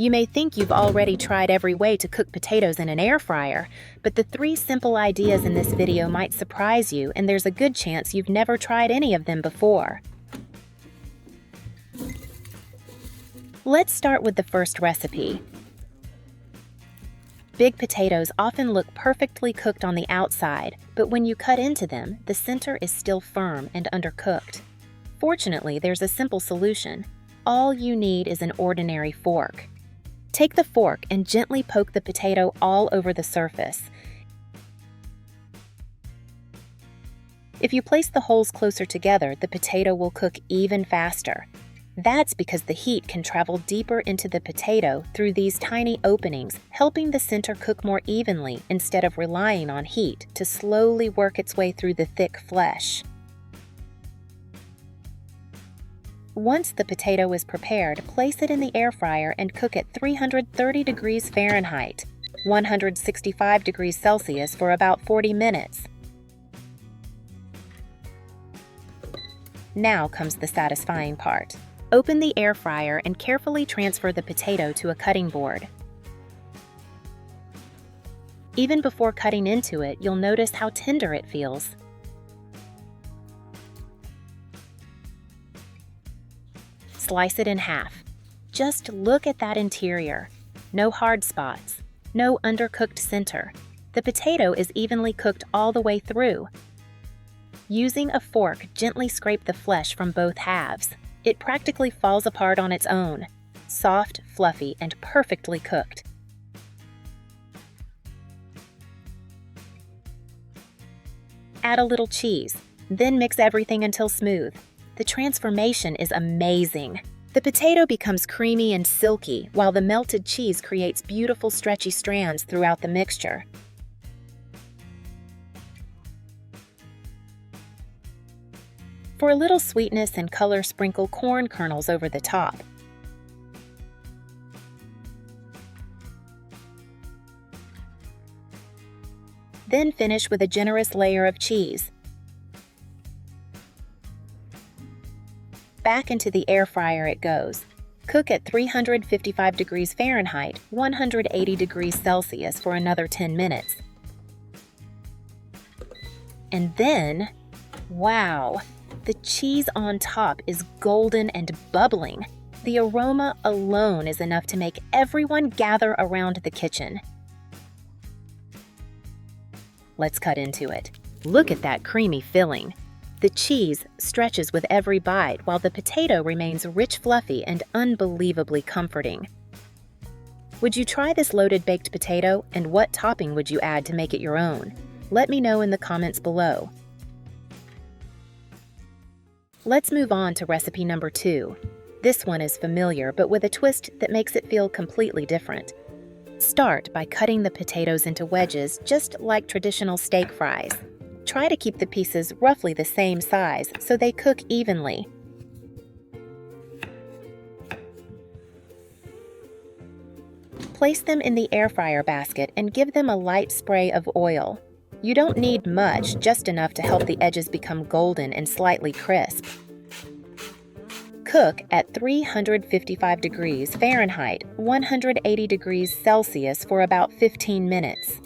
You may think you've already tried every way to cook potatoes in an air fryer, but the 3 simple ideas in this video might surprise you, and there's a good chance you've never tried any of them before. Let's start with the first recipe. Big potatoes often look perfectly cooked on the outside, but when you cut into them, the center is still firm and undercooked. Fortunately, there's a simple solution. All you need is an ordinary fork. Take the fork and gently poke the potato all over the surface. If you place the holes closer together, the potato will cook even faster. That's because the heat can travel deeper into the potato through these tiny openings, helping the center cook more evenly instead of relying on heat to slowly work its way through the thick flesh. Once the potato is prepared, place it in the air fryer and cook at 330 degrees Fahrenheit, 165 degrees Celsius for about 40 minutes. Now comes the satisfying part. Open the air fryer and carefully transfer the potato to a cutting board. Even before cutting into it, you'll notice how tender it feels. Slice it in half. Just look at that interior. No hard spots, no undercooked center. The potato is evenly cooked all the way through. Using a fork, gently scrape the flesh from both halves. It practically falls apart on its own. Soft, fluffy, and perfectly cooked. Add a little cheese, then mix everything until smooth. The transformation is amazing. The potato becomes creamy and silky, while the melted cheese creates beautiful stretchy strands throughout the mixture. For a little sweetness and color, sprinkle corn kernels over the top. Then finish with a generous layer of cheese. Back into the air fryer it goes. Cook at 355 degrees Fahrenheit, 180 degrees Celsius for another 10 minutes. And then, wow! The cheese on top is golden and bubbling. The aroma alone is enough to make everyone gather around the kitchen. Let's cut into it. Look at that creamy filling. The cheese stretches with every bite, while the potato remains rich, fluffy, and unbelievably comforting. Would you try this loaded baked potato, and what topping would you add to make it your own? Let me know in the comments below. Let's move on to recipe number 2. This one is familiar, but with a twist that makes it feel completely different. Start by cutting the potatoes into wedges, just like traditional steak fries. Try to keep the pieces roughly the same size so they cook evenly. Place them in the air fryer basket and give them a light spray of oil. You don't need much, just enough to help the edges become golden and slightly crisp. Cook at 355 degrees Fahrenheit, 180 degrees Celsius for about 15 minutes.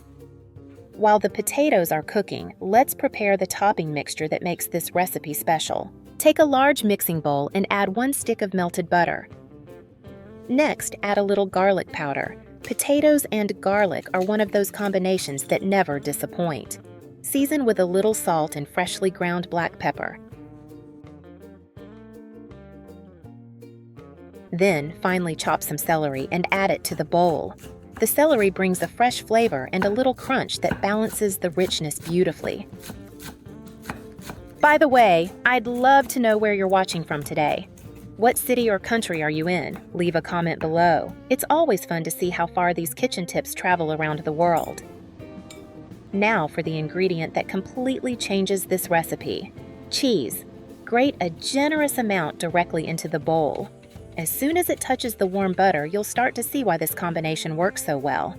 While the potatoes are cooking, let's prepare the topping mixture that makes this recipe special. Take a large mixing bowl and add 1 stick of melted butter. Next, add a little garlic powder. Potatoes and garlic are one of those combinations that never disappoint. Season with a little salt and freshly ground black pepper. Then, finely chop some celery and add it to the bowl. The celery brings a fresh flavor and a little crunch that balances the richness beautifully. By the way, I'd love to know where you're watching from today. What city or country are you in? Leave a comment below. It's always fun to see how far these kitchen tips travel around the world. Now for the ingredient that completely changes this recipe: cheese. Grate a generous amount directly into the bowl. As soon as it touches the warm butter, you'll start to see why this combination works so well.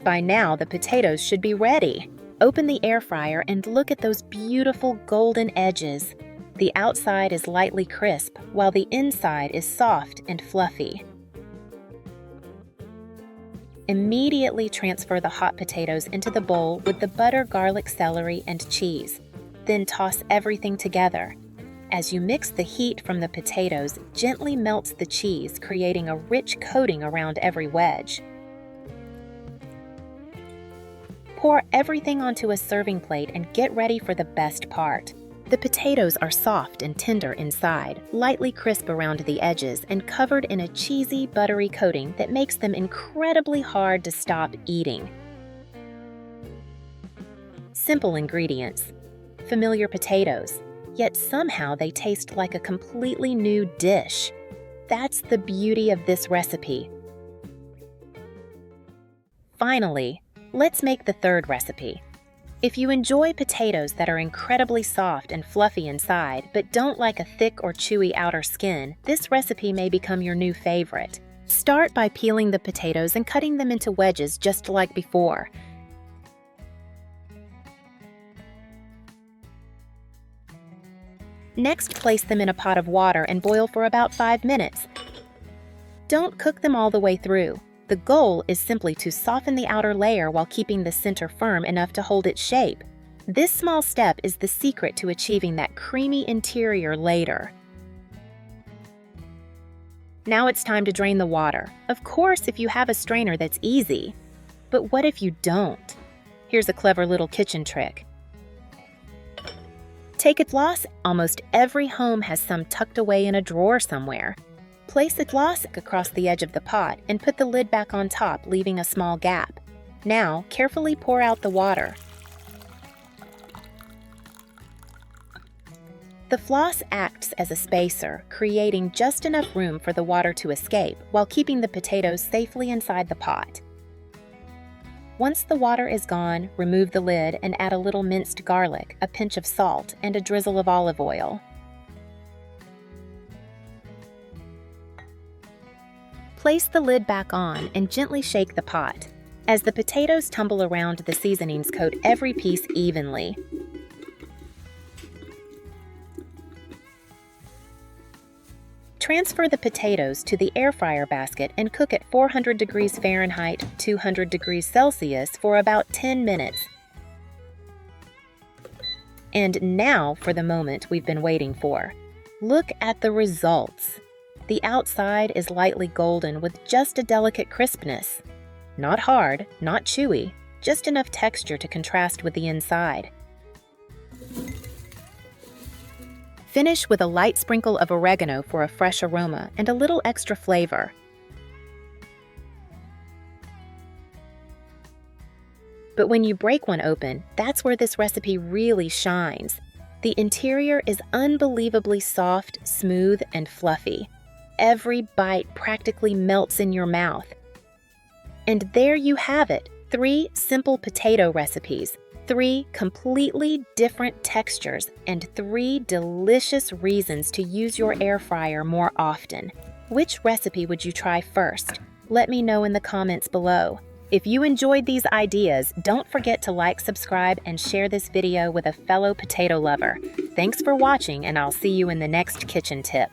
By now, the potatoes should be ready. Open the air fryer and look at those beautiful golden edges. The outside is lightly crisp, while the inside is soft and fluffy. Immediately transfer the hot potatoes into the bowl with the butter, garlic, celery, and cheese. Then toss everything together. As you mix, the heat from the potatoes gently melts the cheese, creating a rich coating around every wedge. Pour everything onto a serving plate and get ready for the best part. The potatoes are soft and tender inside, lightly crisp around the edges, and covered in a cheesy, buttery coating that makes them incredibly hard to stop eating. Simple ingredients. Familiar potatoes, yet somehow they taste like a completely new dish. That's the beauty of this recipe. Finally, let's make the third recipe. If you enjoy potatoes that are incredibly soft and fluffy inside, but don't like a thick or chewy outer skin, this recipe may become your new favorite. Start by peeling the potatoes and cutting them into wedges just like before. Next, place them in a pot of water and boil for about 5 minutes. Don't cook them all the way through. The goal is simply to soften the outer layer while keeping the center firm enough to hold its shape. This small step is the secret to achieving that creamy interior later. Now it's time to drain the water. Of course, if you have a strainer, that's easy. But what if you don't? Here's a clever little kitchen trick. Take a floss. Almost every home has some tucked away in a drawer somewhere. Place a floss across the edge of the pot and put the lid back on top, leaving a small gap. Now, carefully pour out the water. The floss acts as a spacer, creating just enough room for the water to escape while keeping the potatoes safely inside the pot. Once the water is gone, remove the lid and add a little minced garlic, a pinch of salt, and a drizzle of olive oil. Place the lid back on and gently shake the pot. As the potatoes tumble around, the seasonings coat every piece evenly. Transfer the potatoes to the air fryer basket and cook at 400 degrees Fahrenheit, 200 degrees Celsius for about 10 minutes. And now for the moment we've been waiting for. Look at the results. The outside is lightly golden with just a delicate crispness. Not hard, not chewy, just enough texture to contrast with the inside. Finish with a light sprinkle of oregano for a fresh aroma and a little extra flavor. But when you break one open, that's where this recipe really shines. The interior is unbelievably soft, smooth, and fluffy. Every bite practically melts in your mouth. And there you have it, 3 simple potato recipes, 3 completely different textures, and 3 delicious reasons to use your air fryer more often. Which recipe would you try first? Let me know in the comments below. If you enjoyed these ideas, don't forget to like, subscribe, and share this video with a fellow potato lover. Thanks for watching, and I'll see you in the next kitchen tip.